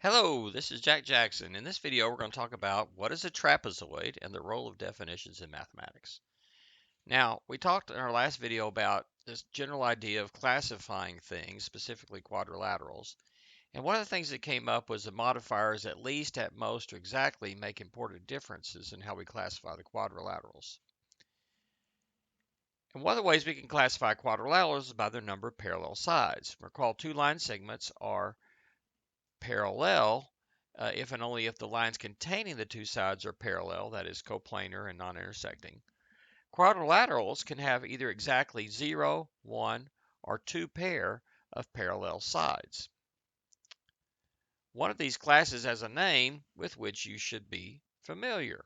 Hello, this is Jack Jackson. In this video, we're going to talk about what is a trapezoid and the role of definitions in mathematics. Now, we talked in our last video about this general idea of classifying things, specifically quadrilaterals. And one of the things that came up was the modifiers at least, at most, or exactly make important differences in how we classify the quadrilaterals. And one of the ways we can classify quadrilaterals is by their number of parallel sides. Recall two line segments are parallel if and only if the lines containing the two sides are parallel, that is coplanar and non-intersecting. Quadrilaterals can have either exactly 0, 1, or 2 pair of parallel sides. One of these classes has a name with which you should be familiar.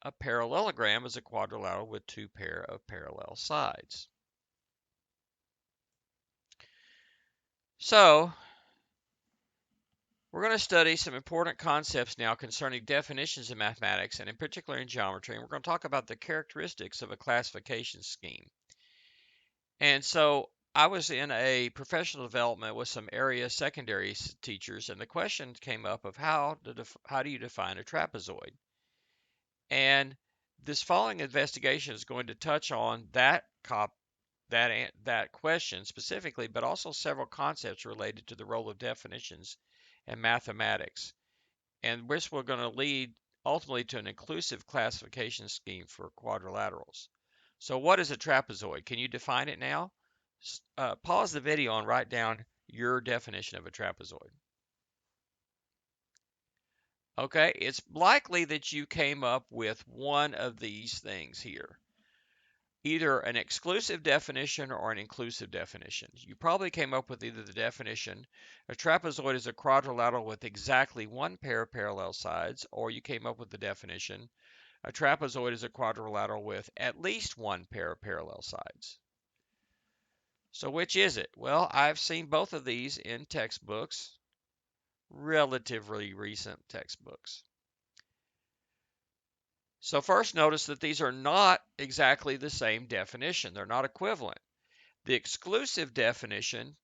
A parallelogram is a quadrilateral with 2 pair of parallel sides. So, we're going to study some important concepts now concerning definitions in mathematics and in particular in geometry, and we're going to talk about the characteristics of a classification scheme. And so I was in a professional development with some area secondary teachers, and the question came up of how do you define a trapezoid? And this following investigation is going to touch on that question specifically, but also several concepts related to the role of definitions in mathematics. And this we're going to lead ultimately to an inclusive classification scheme for quadrilaterals. So what is a trapezoid? Can you define it now? Pause the video and write down your definition of a trapezoid. Okay, it's likely that you came up with one of these things here. Either an exclusive definition or an inclusive definition. You probably came up with either the definition, a trapezoid is a quadrilateral with exactly one pair of parallel sides, or you came up with the definition, a trapezoid is a quadrilateral with at least one pair of parallel sides. So which is it? Well, I've seen both of these in textbooks, relatively recent textbooks. So first notice that these are not exactly the same definition. They're not equivalent. The exclusive definition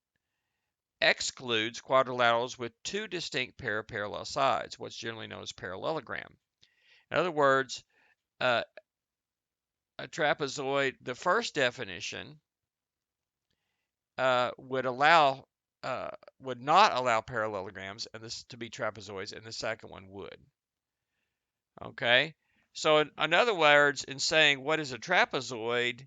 excludes quadrilaterals with two distinct pair of parallel sides, what's generally known as parallelogram. In other words, a trapezoid, the first definition would not allow parallelograms and this to be trapezoids, and the second one would. Okay, so in other words, in saying what is a trapezoid,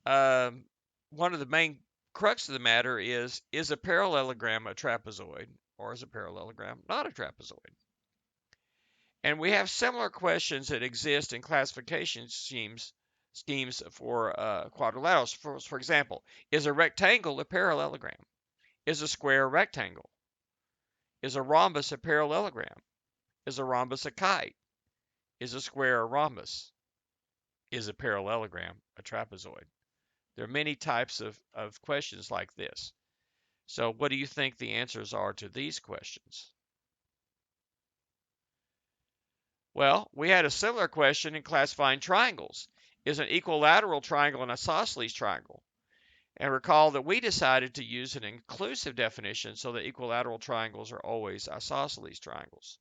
one of the main crux of the matter is a parallelogram a trapezoid, or is a parallelogram not a trapezoid? And we have similar questions that exist in classification schemes for quadrilaterals. For example, is a rectangle a parallelogram? Is a square a rectangle? Is a rhombus a parallelogram? Is a rhombus a kite? Is a square a rhombus? Is a parallelogram a trapezoid? There are many types of questions like this. So what do you think the answers are to these questions? Well, we had a similar question in classifying triangles. Is an equilateral triangle an isosceles triangle? And recall that we decided to use an inclusive definition so that equilateral triangles are always isosceles triangles.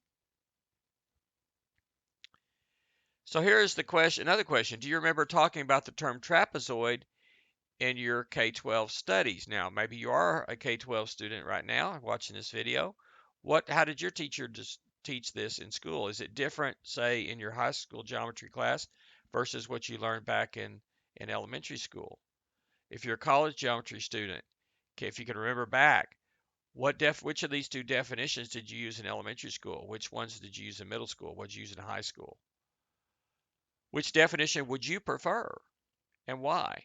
So here's the question, another question. Do you remember talking about the term trapezoid in your K-12 studies? Now, maybe you are a K-12 student right now watching this video. How did your teacher teach this in school? Is it different, say, in your high school geometry class versus what you learned back in elementary school? If you're a college geometry student, okay, if you can remember back, which of these two definitions did you use in elementary school? Which ones did you use in middle school? What did you use in high school? Which definition would you prefer and why?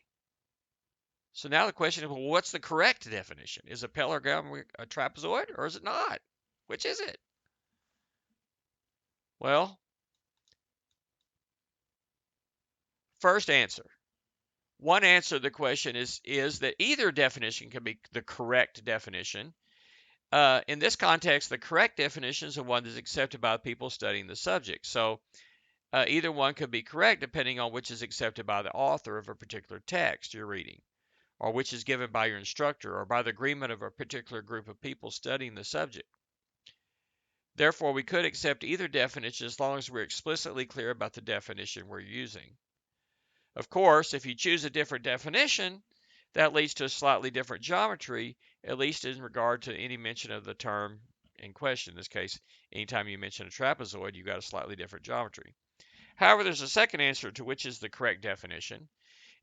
So now the question is, well, what's the correct definition? Is a parallelogram a trapezoid or is it not? Which is it? Well, first answer. One answer to the question is that either definition can be the correct definition. In this context, the correct definition is the one that's accepted by people studying the subject. So either one could be correct depending on which is accepted by the author of a particular text you're reading, or which is given by your instructor, or by the agreement of a particular group of people studying the subject. Therefore, we could accept either definition as long as we're explicitly clear about the definition we're using. Of course, if you choose a different definition, that leads to a slightly different geometry, at least in regard to any mention of the term in question. In this case, anytime you mention a trapezoid, you've got a slightly different geometry. However, there's a second answer to which is the correct definition,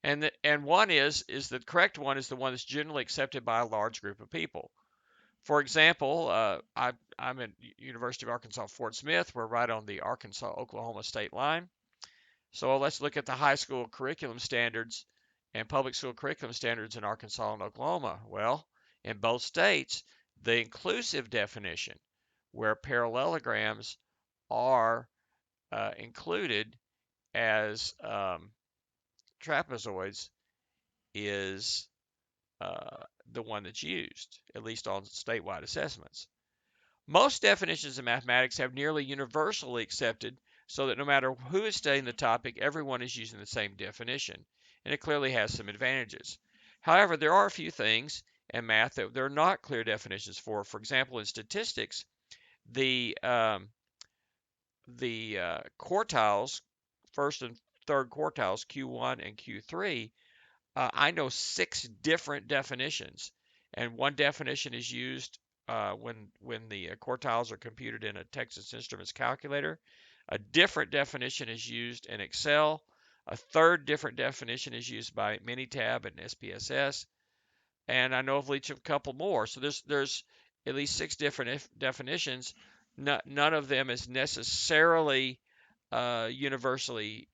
and one is the correct one is the one that's generally accepted by a large group of people. For example, I'm at University of Arkansas Fort Smith. We're right on the Arkansas-Oklahoma state line. So let's look at the high school curriculum standards and public school curriculum standards in Arkansas and Oklahoma. Well, in both states, the inclusive definition, where parallelograms are included as trapezoids, is the one that's used, at least on statewide assessments. Most definitions in mathematics have nearly universally accepted so that no matter who is studying the topic, everyone is using the same definition, and it clearly has some advantages. However, there are a few things in math that there are not clear definitions for. For example, in statistics, the quartiles, first and third quartiles, Q1 and Q3, I know 6 different definitions, and one definition is used when the quartiles are computed in a Texas Instruments calculator. A different definition is used in Excel. A third different definition is used by Minitab and SPSS, and I know of each of a couple more. So there's at least 6 different definitions. None of them is necessarily universally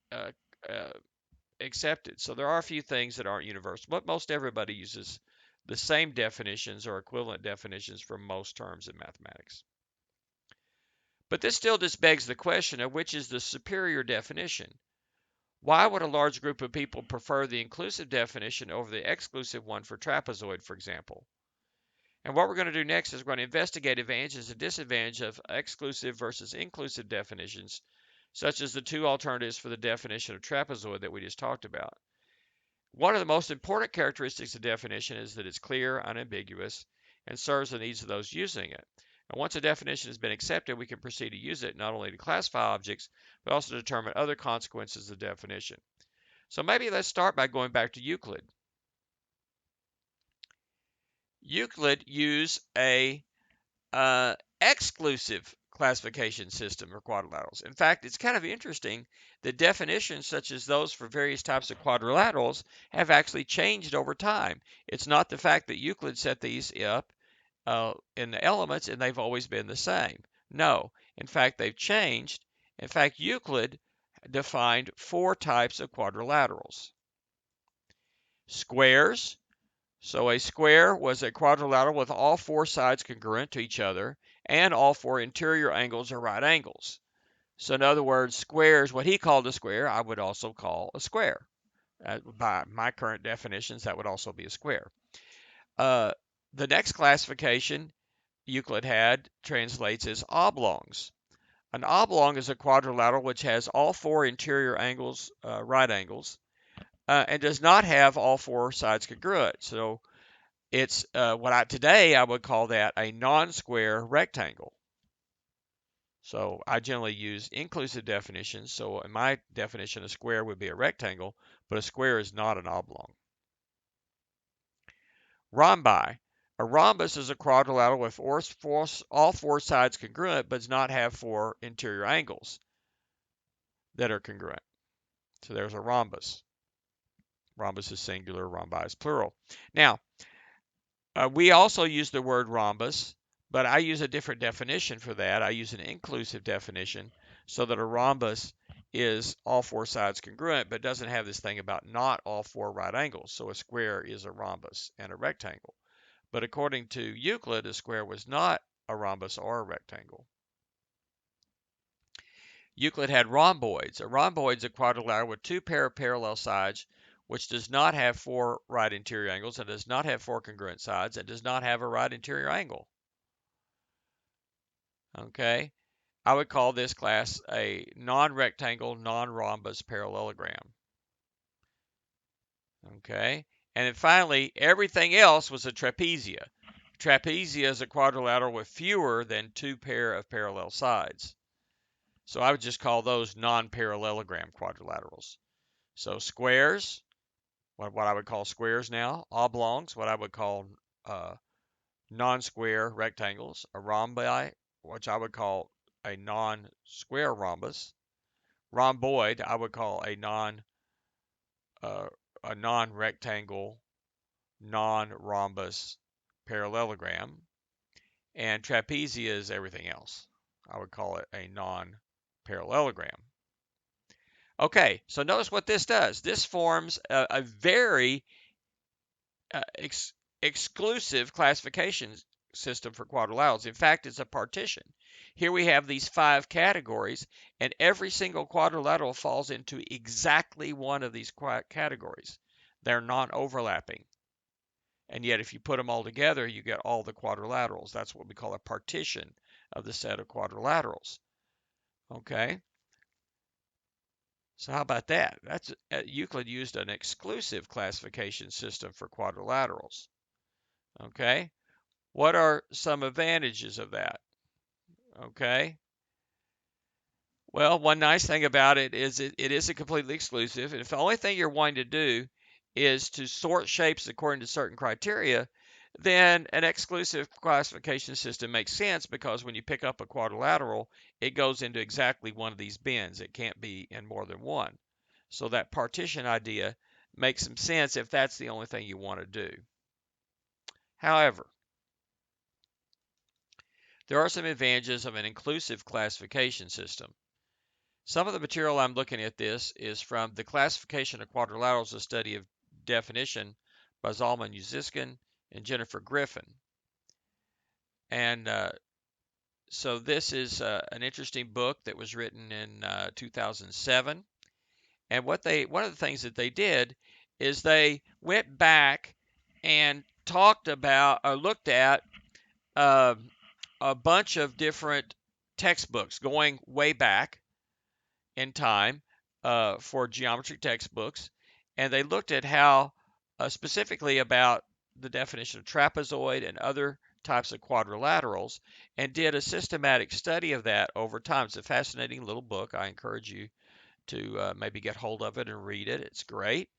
accepted. So there are a few things that aren't universal, but most everybody uses the same definitions or equivalent definitions for most terms in mathematics. But this still just begs the question of which is the superior definition. Why would a large group of people prefer the inclusive definition over the exclusive one for trapezoid, for example? And what we're going to do next is we're going to investigate advantages and disadvantages of exclusive versus inclusive definitions, such as the 2 alternatives for the definition of trapezoid that we just talked about. One of the most important characteristics of definition is that it's clear, unambiguous, and serves the needs of those using it. And once a definition has been accepted, we can proceed to use it not only to classify objects, but also to determine other consequences of the definition. So maybe let's start by going back to Euclid. Euclid used a exclusive classification system for quadrilaterals. In fact, it's kind of interesting that definitions such as those for various types of quadrilaterals have actually changed over time. It's not the fact that Euclid set these up in the elements and they've always been the same. No, in fact, they've changed. In fact, Euclid defined 4 types of quadrilaterals. Squares. So a square was a quadrilateral with all 4 sides congruent to each other and all 4 interior angles are right angles. So in other words, squares, what he called a square, I would also call a square. By my current definitions, that would also be a square. The next classification Euclid had translates as oblongs. An oblong is a quadrilateral which has all 4 interior angles, right angles, and does not have all 4 sides congruent. So it's today I would call that a non-square rectangle. So I generally use inclusive definitions. So in my definition, a square would be a rectangle, but a square is not an oblong. Rhombi. A rhombus is a quadrilateral with all 4 sides congruent, but does not have 4 interior angles that are congruent. So there's a rhombus. Rhombus is singular, rhombi is plural. Now, we also use the word rhombus, but I use a different definition for that. I use an inclusive definition so that a rhombus is all 4 sides congruent, but doesn't have this thing about not all 4 right angles. So a square is a rhombus and a rectangle. But according to Euclid, a square was not a rhombus or a rectangle. Euclid had rhomboids. A rhomboid is a quadrilateral with 2 pair of parallel sides, which does not have 4 right interior angles and does not have 4 congruent sides and does not have a right interior angle. Okay, I would call this class a non-rectangle, non-rhombus parallelogram. Okay, and then finally, everything else was a trapezia. Trapezia is a quadrilateral with fewer than two pair of parallel sides. So I would just call those non-parallelogram quadrilaterals. So squares, what I would call squares now. Oblongs, what I would call uh, non-square rectangles. A rhombi, which I would call a non-square rhombus. Rhomboid, I would call uh, a non-rectangle, non-rhombus parallelogram. And trapezia is everything else. I would call it a non-parallelogram. Okay, so notice what this does. This forms a very ex exclusive classification system for quadrilaterals. In fact, it's a partition. Here we have these 5 categories, and every single quadrilateral falls into exactly one of these categories. They're non-overlapping. And yet, if you put them all together, you get all the quadrilaterals. That's what we call a partition of the set of quadrilaterals. Okay? So how about that? That's Euclid used an exclusive classification system for quadrilaterals. Okay? What are some advantages of that? Okay? Well, one nice thing about it is it is a completely exclusive. And if the only thing you're wanting to do is to sort shapes according to certain criteria, then an exclusive classification system makes sense because when you pick up a quadrilateral, it goes into exactly one of these bins. It can't be in more than one. So that partition idea makes some sense if that's the only thing you want to do. However, there are some advantages of an inclusive classification system. Some of the material I'm looking at this is from the Classification of Quadrilaterals, a study of definition by Zalman Yuziskin and Jennifer Griffin. And so this is an interesting book that was written in 2007. And one of the things that they did is they went back and talked about or looked at uh, a bunch of different textbooks going way back in time for geometry textbooks, and they looked at how specifically about the definition of trapezoid and other types of quadrilaterals and did a systematic study of that over time. It's a fascinating little book. I encourage you to maybe get hold of it and read it. It's great.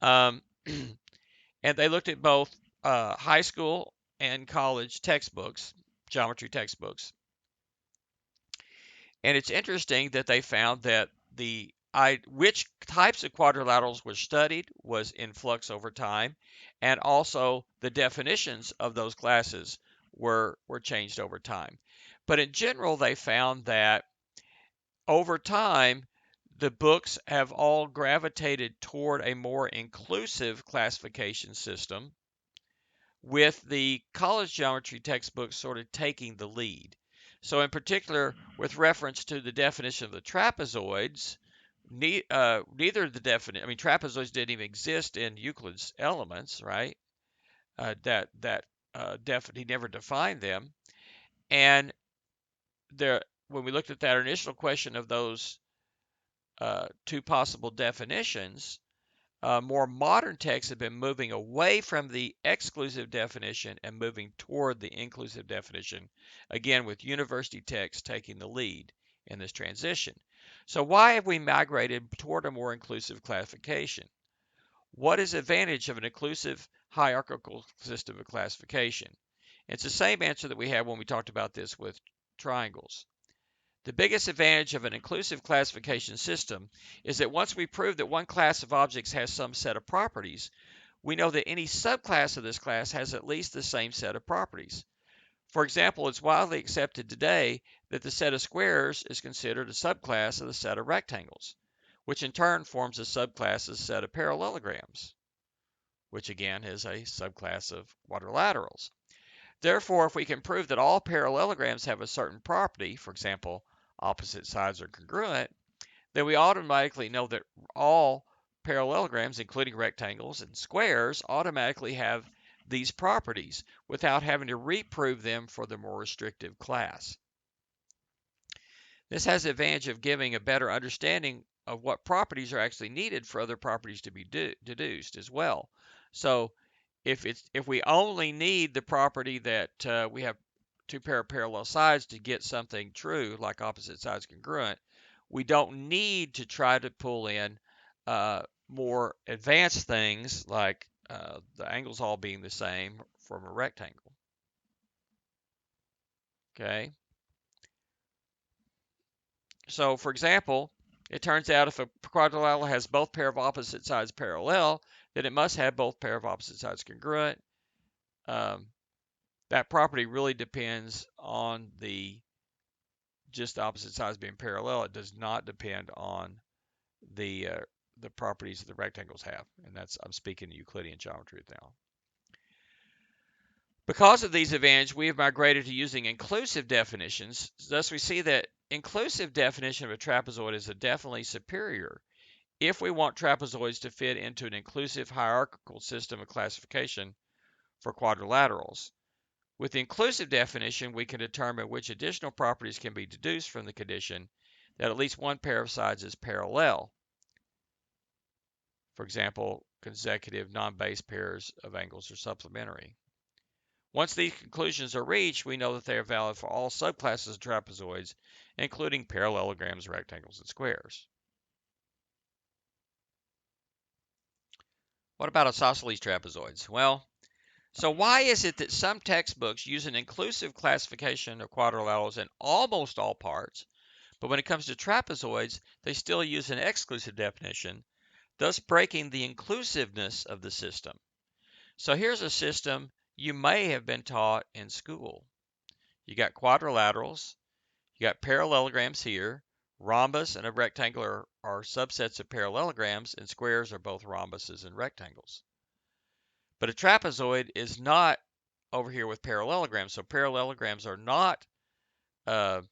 Um, and they looked at both high school and college textbooks, geometry textbooks. And it's interesting that they found that which types of quadrilaterals were studied was in flux over time, and also the definitions of those classes were changed over time. But in general, they found that over time, the books have all gravitated toward a more inclusive classification system, with the college geometry textbooks sort of taking the lead. So, in particular, with reference to the definition of the trapezoids, neither the definition, I mean, trapezoids didn't even exist in Euclid's Elements, right? He never defined them. And when we looked at that initial question of those 2 possible definitions, more modern texts have been moving away from the exclusive definition and moving toward the inclusive definition, again with university texts taking the lead in this transition. So why have we migrated toward a more inclusive classification? What is the advantage of an inclusive hierarchical system of classification? It's the same answer that we had when we talked about this with triangles. The biggest advantage of an inclusive classification system is that once we prove that one class of objects has some set of properties, we know that any subclass of this class has at least the same set of properties. For example, it's widely accepted today that the set of squares is considered a subclass of the set of rectangles, which in turn forms a subclass of the set of parallelograms, which again is a subclass of quadrilaterals. Therefore, if we can prove that all parallelograms have a certain property, for example, opposite sides are congruent, then we automatically know that all parallelograms, including rectangles and squares, automatically have these properties without having to reprove them for the more restrictive class. This has the advantage of giving a better understanding of what properties are actually needed for other properties to be deduced as well. So if we only need the property that we have two pair of parallel sides to get something true, like opposite sides congruent, we don't need to try to pull in more advanced things like the angles all being the same from a rectangle. Okay. So, for example, it turns out if a quadrilateral has both pair of opposite sides parallel, then it must have both pair of opposite sides congruent. Um, that property really depends on the just opposite sides being parallel. It does not depend on the uh, the properties that the rectangles have, and that's I'm speaking Euclidean geometry now. Because of these advantages, we have migrated to using inclusive definitions. Thus, we see that inclusive definition of a trapezoid is definitely superior if we want trapezoids to fit into an inclusive hierarchical system of classification for quadrilaterals. With the inclusive definition, we can determine which additional properties can be deduced from the condition that at least one pair of sides is parallel. For example, consecutive non-base pairs of angles are supplementary. Once these conclusions are reached, we know that they are valid for all subclasses of trapezoids, including parallelograms, rectangles, and squares. What about isosceles trapezoids? Well, so why is it that some textbooks use an inclusive classification of quadrilaterals in almost all parts, but when it comes to trapezoids, they still use an exclusive definition, thus breaking the inclusiveness of the system? So here's a system you may have been taught in school. You got quadrilaterals, you got parallelograms here, rhombus and a rectangle are subsets of parallelograms, and squares are both rhombuses and rectangles. But a trapezoid is not over here with parallelograms. So parallelograms are not a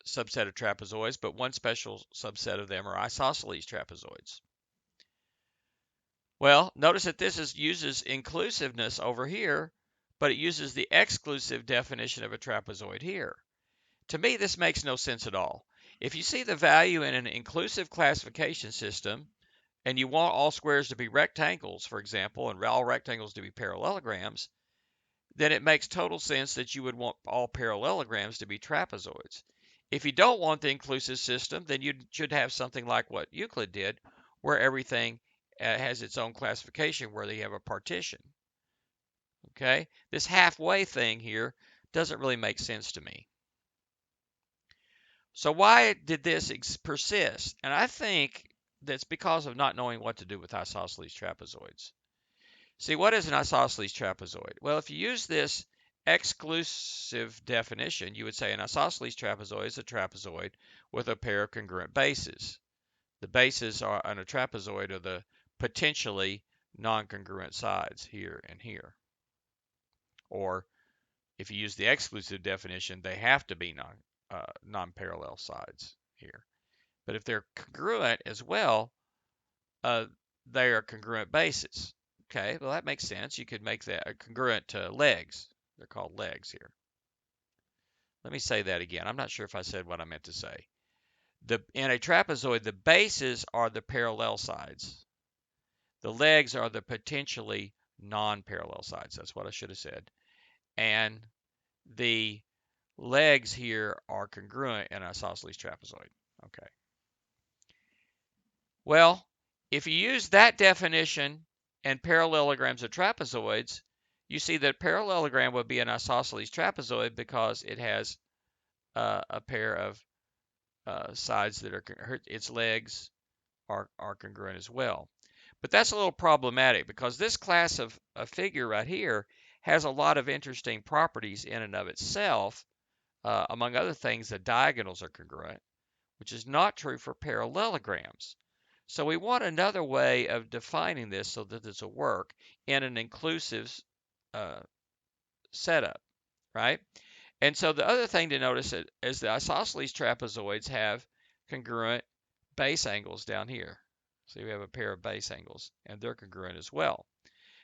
subset of trapezoids, but one special subset of them are isosceles trapezoids. Well, notice that uses inclusiveness over here, but it uses the exclusive definition of a trapezoid here. To me, this makes no sense at all. If you see the value in an inclusive classification system, and you want all squares to be rectangles, for example, and all rectangles to be parallelograms, then it makes total sense that you would want all parallelograms to be trapezoids. If you don't want the inclusive system, then you should have something like what Euclid did, where everything has its own classification, where they have a partition. Okay? This halfway thing here doesn't really make sense to me. So why did this persist? And I think that's because of not knowing what to do with isosceles trapezoids. See, what is an isosceles trapezoid? Well, if you use this exclusive definition, you would say an isosceles trapezoid is a trapezoid with a pair of congruent bases. The bases on a trapezoid are the potentially non-congruent sides here and here. Or if you use the exclusive definition, they have to be non-parallel sides here. But if they're congruent as well, they are congruent bases. Okay, well, that makes sense. You could make that congruent to legs. They're called legs here. Let me say that again. I'm not sure if I said what I meant to say. In a trapezoid, the bases are the parallel sides. The legs are the potentially non-parallel sides. That's what I should have said. And the legs here are congruent in an isosceles trapezoid. Okay. Well, if you use that definition and parallelograms of trapezoids, you see that parallelogram would be an isosceles trapezoid because it has a pair of sides that are its legs are congruent as well. But that's a little problematic because this class of figure right here has a lot of interesting properties in and of itself. Among other things, the diagonals are congruent, which is not true for parallelograms. So we want another way of defining this so that this will work in an inclusive uh, setup, right? And so the other thing to notice is the isosceles trapezoids have congruent base angles down here. So we have a pair of base angles, and they're congruent as well.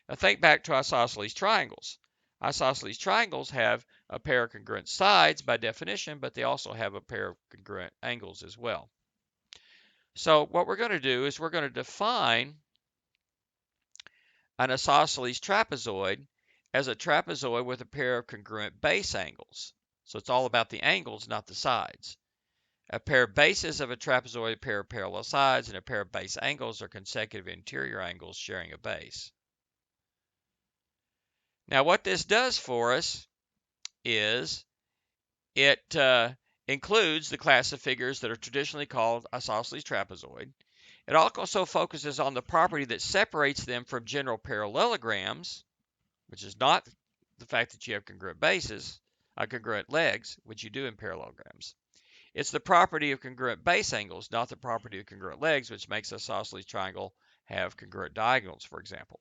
Now think back to isosceles triangles. Isosceles triangles have a pair of congruent sides by definition, but they also have a pair of congruent angles as well. So what we're going to do is we're going to define an isosceles trapezoid as a trapezoid with a pair of congruent base angles. So it's all about the angles, not the sides. A pair of bases of a trapezoid, a pair of parallel sides, and a pair of base angles are consecutive interior angles sharing a base. Now what this does for us is it includes the class of figures that are traditionally called isosceles trapezoid. It also focuses on the property that separates them from general parallelograms, which is not the fact that you have congruent bases, congruent legs, which you do in parallelograms. It's the property of congruent base angles, not the property of congruent legs, which makes an isosceles triangle have congruent diagonals, for example.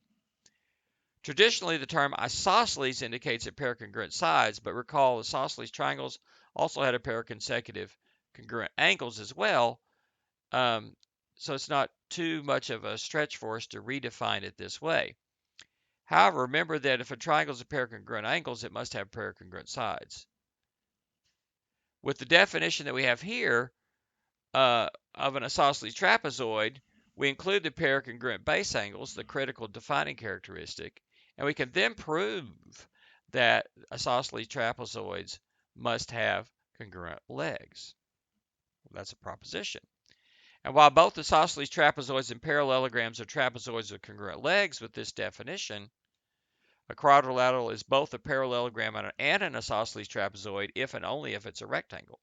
Traditionally, the term isosceles indicates a pair of congruent sides, but recall isosceles triangles also had a pair of consecutive congruent angles as well, so it's not too much of a stretch for us to redefine it this way. However, remember that if a triangle is a pair of congruent angles, it must have a pair of congruent sides. With the definition that we have here of an isosceles trapezoid, we include the pair of congruent base angles, the critical defining characteristic, and we can then prove that isosceles trapezoids must have congruent legs. That's a proposition. And while both isosceles trapezoids and parallelograms are trapezoids with congruent legs with this definition, a quadrilateral is both a parallelogram and an isosceles trapezoid if and only if it's a rectangle.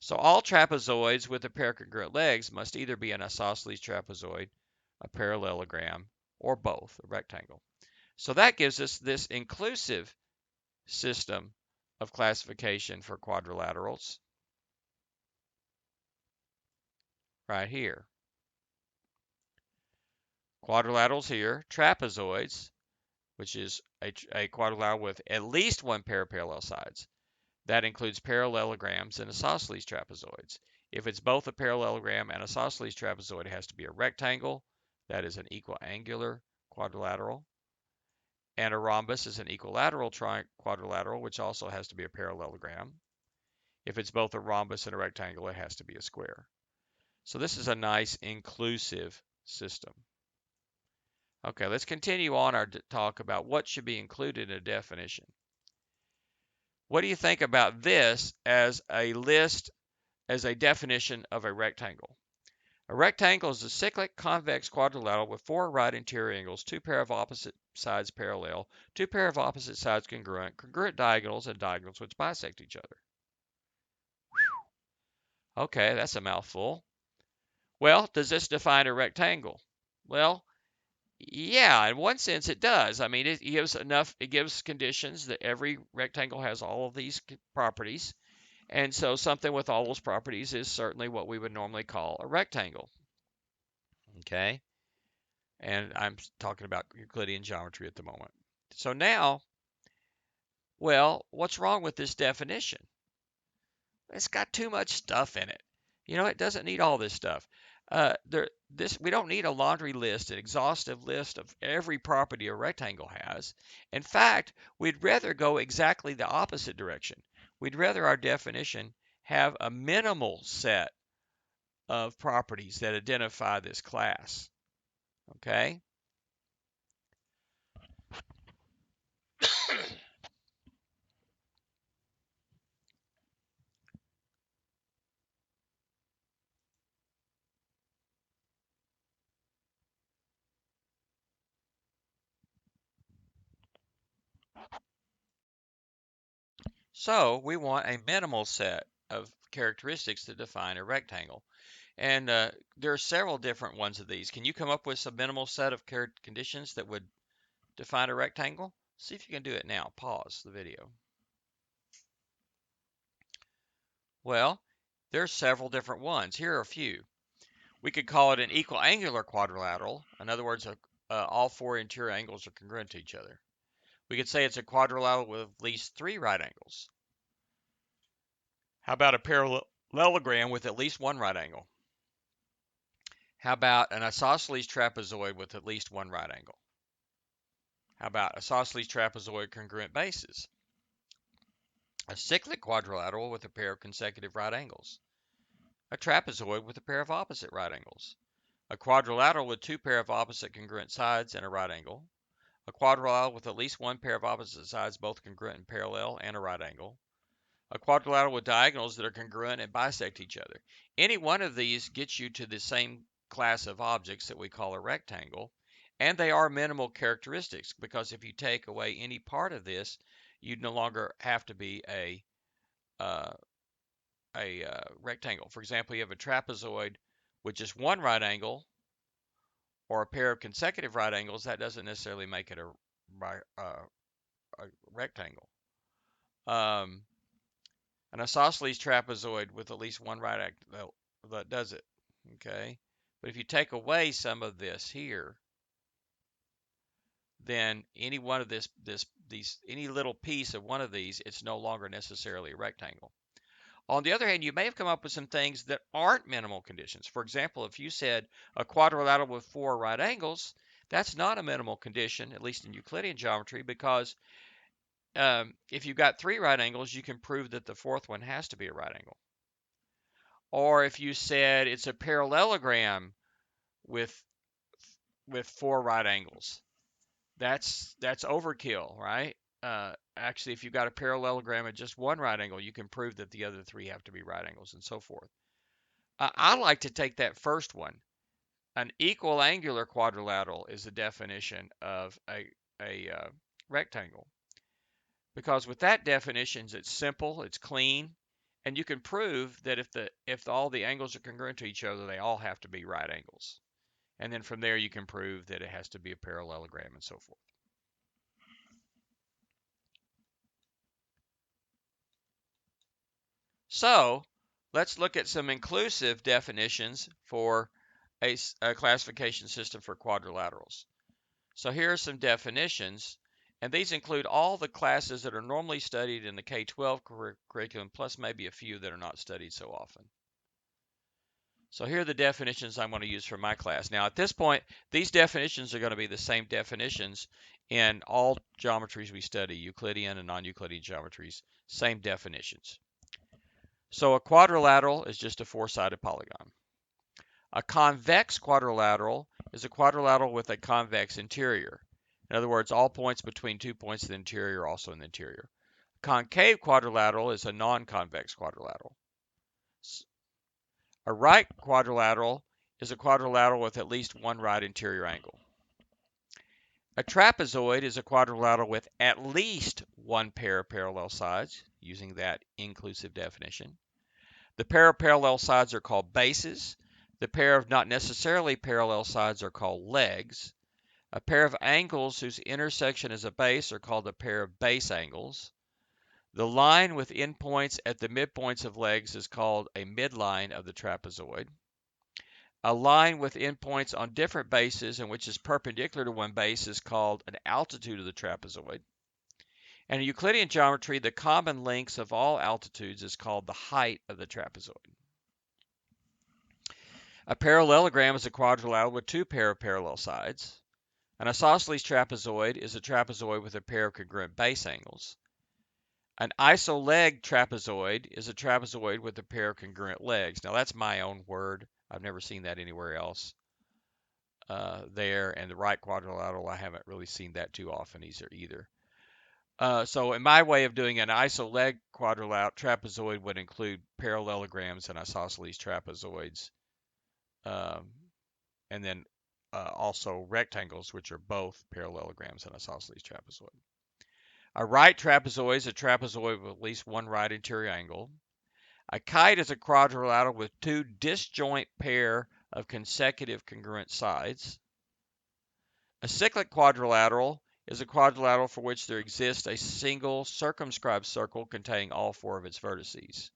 So all trapezoids with a pair of congruent legs must either be an isosceles trapezoid, a parallelogram, or both, a rectangle. So that gives us this inclusive system of classification for quadrilaterals right here. Quadrilaterals here, trapezoids, which is a quadrilateral with at least one pair of parallel sides. That includes parallelograms and isosceles trapezoids. If it's both a parallelogram and isosceles trapezoid, it has to be a rectangle. That is an equiangular quadrilateral. And a rhombus is an equilateral quadrilateral, which also has to be a parallelogram. If it's both a rhombus and a rectangle, it has to be a square. So this is a nice inclusive system. Okay, let's continue on our talk about what should be included in a definition. What do you think about this as a list, as a definition of a rectangle? A rectangle is a cyclic convex quadrilateral with four right interior angles, two pair of opposite sides parallel, two pair of opposite sides congruent, congruent diagonals, and diagonals which bisect each other. Okay, that's a mouthful. Well, does this define a rectangle? Well, yeah, in one sense it does. I mean, it gives conditions that every rectangle has all of these properties. And so something with all those properties is certainly what we would normally call a rectangle. Okay? And I'm talking about Euclidean geometry at the moment. So now, well, what's wrong with this definition? It's got too much stuff in it. You know, it doesn't need all this stuff. We don't need a laundry list, an exhaustive list of every property a rectangle has. In fact, we'd rather go exactly the opposite direction. We'd rather our definition have a minimal set of properties that identify this class. Okay? So we want a minimal set of characteristics to define a rectangle. And there are several different ones of these. Can you come up with some minimal set of conditions that would define a rectangle? See if you can do it now. Pause the video. Well, there are several different ones. Here are a few. We could call it an equiangular quadrilateral. In other words, all four interior angles are congruent to each other. We could say it's a quadrilateral with at least three right angles. How about a parallelogram with at least one right angle? How about an isosceles trapezoid with at least one right angle? How about isosceles trapezoid congruent bases? A cyclic quadrilateral with a pair of consecutive right angles? A trapezoid with a pair of opposite right angles? a quadrilateral with two pair of opposite congruent sides and a right angle, a quadrilateral with at least one pair of opposite sides both congruent and parallel and a right angle, a quadrilateral with diagonals that are congruent and bisect each other. Any one of these gets you to the same class of objects that we call a rectangle, and they are minimal characteristics because if you take away any part of this, you no longer have to be uh, a rectangle. For example, you have a trapezoid with just one right angle or a pair of consecutive right angles. That doesn't necessarily make it a rectangle. Um, an isosceles trapezoid with at least one right angle that does it. Okay, but if you take away some of this here, then any one of any little piece of one of these, it's no longer necessarily a rectangle. On the other hand, you may have come up with some things that aren't minimal conditions. For example, if you said a quadrilateral with four right angles, that's not a minimal condition, at least in Euclidean geometry, because if you've got three right angles, you can prove that the fourth one has to be a right angle. Or if you said it's a parallelogram with four right angles, that's overkill, right? Actually, if you've got a parallelogram at just one right angle, you can prove that the other three have to be right angles and so forth. I like to take that first one. An equal angular quadrilateral is the definition of a rectangle. Because with that definition, it's simple, it's clean, and you can prove that if all the angles are congruent to each other, they all have to be right angles. And then from there, you can prove that it has to be a parallelogram and so forth. So let's look at some inclusive definitions for a classification system for quadrilaterals. So here are some definitions, and these include all the classes that are normally studied in the K-12 curriculum, plus maybe a few that are not studied so often. So here are the definitions I'm going to use for my class. Now at this point, these definitions are going to be the same definitions in all geometries we study, Euclidean and non-Euclidean geometries, same definitions. So a quadrilateral is just a four-sided polygon. A convex quadrilateral is a quadrilateral with a convex interior. In other words, all points between 2 points in the interior are also in the interior. Concave quadrilateral is a non-convex quadrilateral. A right quadrilateral is a quadrilateral with at least one right interior angle. A trapezoid is a quadrilateral with at least one pair of parallel sides, using that inclusive definition. The pair of parallel sides are called bases. The pair of not necessarily parallel sides are called legs. A pair of angles whose intersection is a base are called a pair of base angles. The line with endpoints at the midpoints of legs is called a midline of the trapezoid. A line with endpoints on different bases and which is perpendicular to one base is called an altitude of the trapezoid. And in Euclidean geometry, the common lengths of all altitudes is called the height of the trapezoid. A parallelogram is a quadrilateral with two pair of parallel sides. An isosceles trapezoid is a trapezoid with a pair of congruent base angles. An isoleg trapezoid is a trapezoid with a pair of congruent legs. Now that's my own word. I've never seen that anywhere else there. And the right quadrilateral, I haven't really seen that too often either. So in my way of doing an isoleg quadrilateral trapezoid would include parallelograms and isosceles trapezoids. And then also rectangles, which are both parallelograms and isosceles trapezoid. A right trapezoid is a trapezoid with at least one right interior angle. A kite is a quadrilateral with two disjoint pair of consecutive congruent sides. A cyclic quadrilateral is a quadrilateral for which there exists a single circumscribed circle containing all four of its vertices.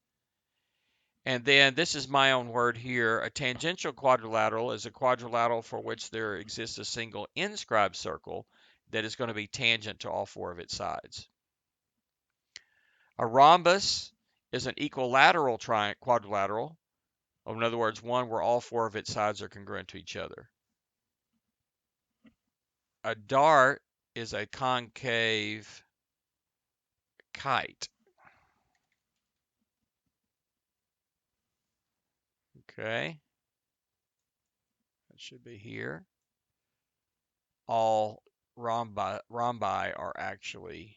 And then this is my own word here. A tangential quadrilateral is a quadrilateral for which there exists a single inscribed circle that is going to be tangent to all four of its sides. A rhombus is an equilateral quadrilateral. In other words, one where all four of its sides are congruent to each other. A dart is a concave kite. Okay. should be here. All rhombi are actually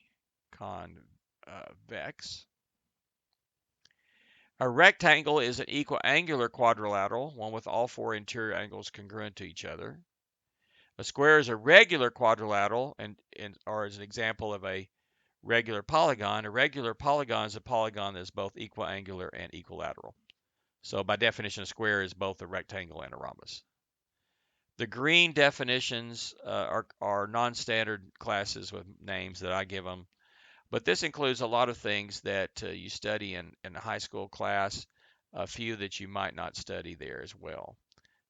convex. A rectangle is an equiangular quadrilateral, one with all four interior angles congruent to each other. A square is a regular quadrilateral, or is an example of a regular polygon. A regular polygon is a polygon that is both equiangular and equilateral. So by definition, a square is both a rectangle and a rhombus. The green definitions are non-standard classes with names that I give them, but this includes a lot of things that you study in a high school class, a few that you might not study there as well.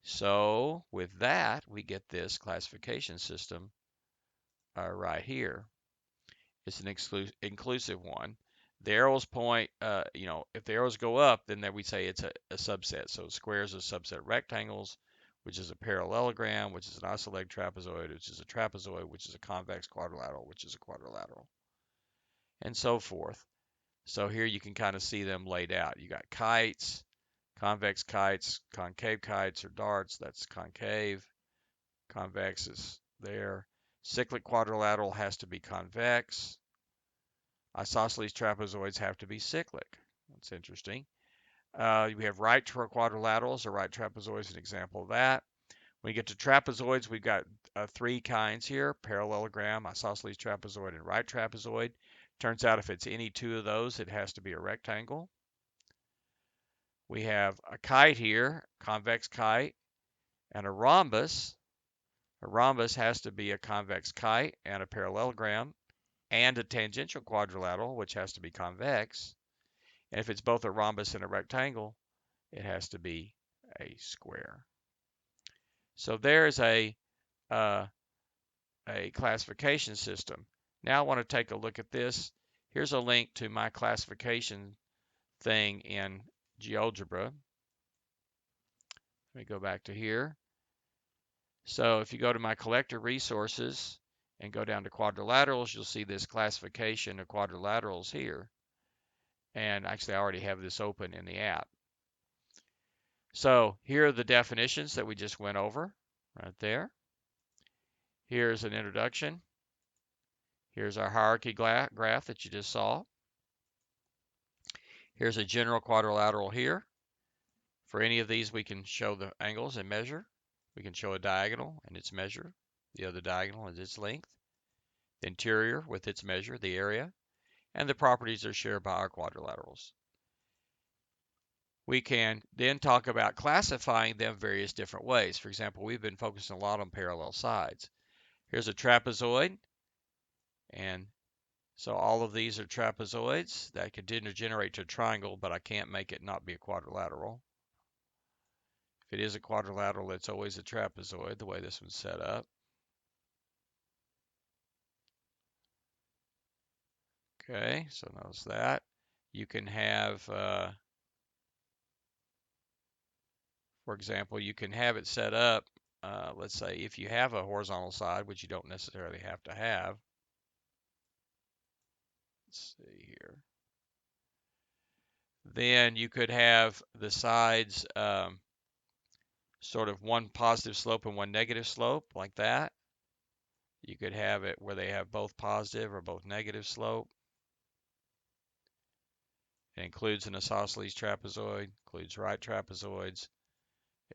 So with that, we get this classification system right here. It's an inclusive one. The arrows point, if the arrows go up, then we say it's a subset. So squares are a subset of rectangles, which is a parallelogram, which is an isosceles trapezoid, which is a trapezoid, which is a convex quadrilateral, which is a quadrilateral, and so forth. So here you can kind of see them laid out. You got kites, convex kites, concave kites or darts, that's concave. Convex is there. Cyclic quadrilateral has to be convex. Isosceles trapezoids have to be cyclic. That's interesting. We have right quadrilaterals or right trapezoids, an example of that. When you get to trapezoids, we've got three kinds here: parallelogram, isosceles trapezoid, and right trapezoid. Turns out if it's any two of those, it has to be a rectangle. We have a kite here, convex kite, and a rhombus. A rhombus has to be a convex kite and a parallelogram and a tangential quadrilateral, which has to be convex. And if it's both a rhombus and a rectangle, it has to be a square. So there's a classification system. Now I want to take a look at this. Here's a link to my classification thing in GeoGebra. Let me go back to here. So if you go to my collector resources and go down to quadrilaterals, you'll see this classification of quadrilaterals here. And actually, I already have this open in the app. So here are the definitions that we just went over right there. Here's an introduction. Here's our hierarchy graph that you just saw. Here's a general quadrilateral here. For any of these, we can show the angles and measure. We can show a diagonal and its measure. The other diagonal is its length. The interior with its measure, the area. And the properties are shared by our quadrilaterals. We can then talk about classifying them various different ways. For example, we've been focusing a lot on parallel sides. Here's a trapezoid, and so all of these are trapezoids that can degenerate to a triangle, but I can't make it not be a quadrilateral. If it is a quadrilateral, it's always a trapezoid, the way this one's set up. Okay, so notice that. You can have, for example, you can have it set up, let's say if you have a horizontal side, which you don't necessarily have to have. Let's see here. Then you could have the sides sort of one positive slope and one negative slope, like that. You could have it where they have both positive or both negative slope. It includes an isosceles trapezoid, includes right trapezoids.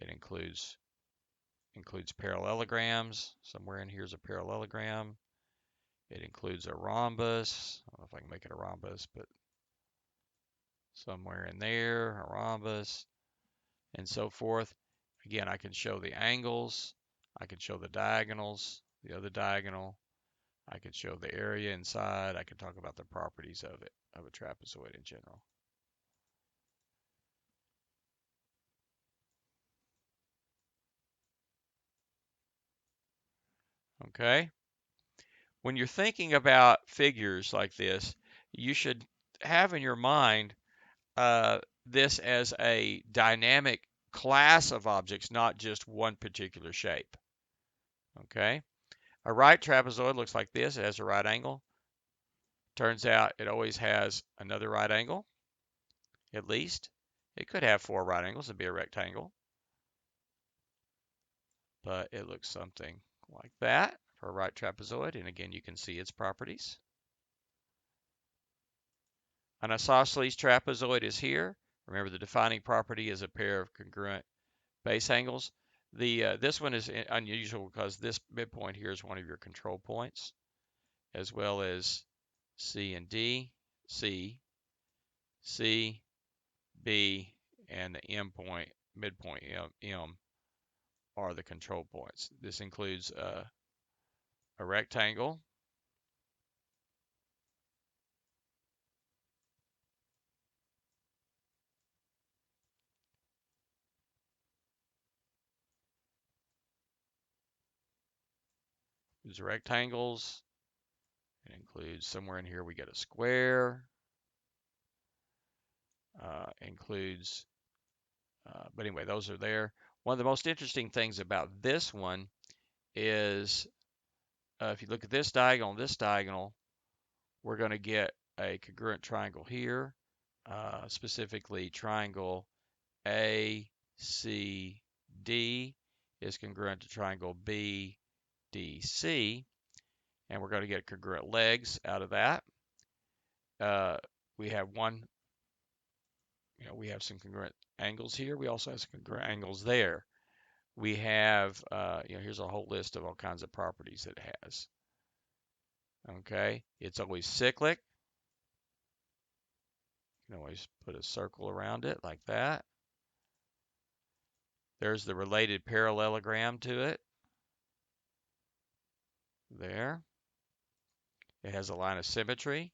It includes parallelograms. Somewhere in here is a parallelogram. It includes a rhombus. I don't know if I can make it a rhombus, but somewhere in there, a rhombus, and so forth. Again, I can show the angles. I can show the diagonals, the other diagonal. I can show the area inside. I can talk about the properties of it, of a trapezoid in general. Okay? When you're thinking about figures like this, you should have in your mind this as a dynamic class of objects, not just one particular shape. Okay? A right trapezoid looks like this. It has a right angle. Turns out it always has another right angle, at least. It could have four right angles and be a rectangle. but it looks something like that for a right trapezoid. And again, you can see its properties. An isosceles trapezoid is here. Remember, the defining property is a pair of congruent base angles. This one is unusual because this midpoint here is one of your control points, as well as C and D, C, C, B, and the M point, midpoint M are the control points. This includes a rectangle, these rectangles. It includes somewhere in here we get a square. Includes, but anyway, those are there. One of the most interesting things about this one is if you look at this diagonal, we're going to get a congruent triangle here, specifically triangle ACD is congruent to triangle BDC, and we're going to get congruent legs out of that. We have we have some congruent angles here. We also have some congruent angles there. We have, here's a whole list of all kinds of properties it has. Okay, it's always cyclic. You can always put a circle around it like that. There's the related parallelogram to it. There. It has a line of symmetry.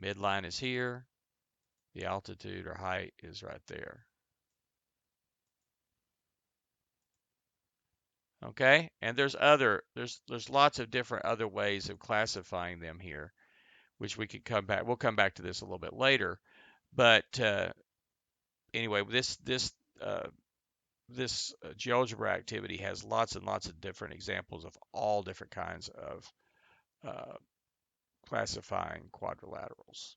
Midline is here. The altitude or height is right there. Okay, and there's lots of different other ways of classifying them here, which we could come back. We'll come back to this a little bit later, but anyway, this GeoGebra activity has lots and lots of different examples of all different kinds of classifying quadrilaterals.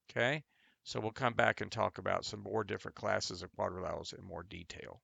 Okay, so we'll come back and talk about some more different classes of quadrilaterals in more detail.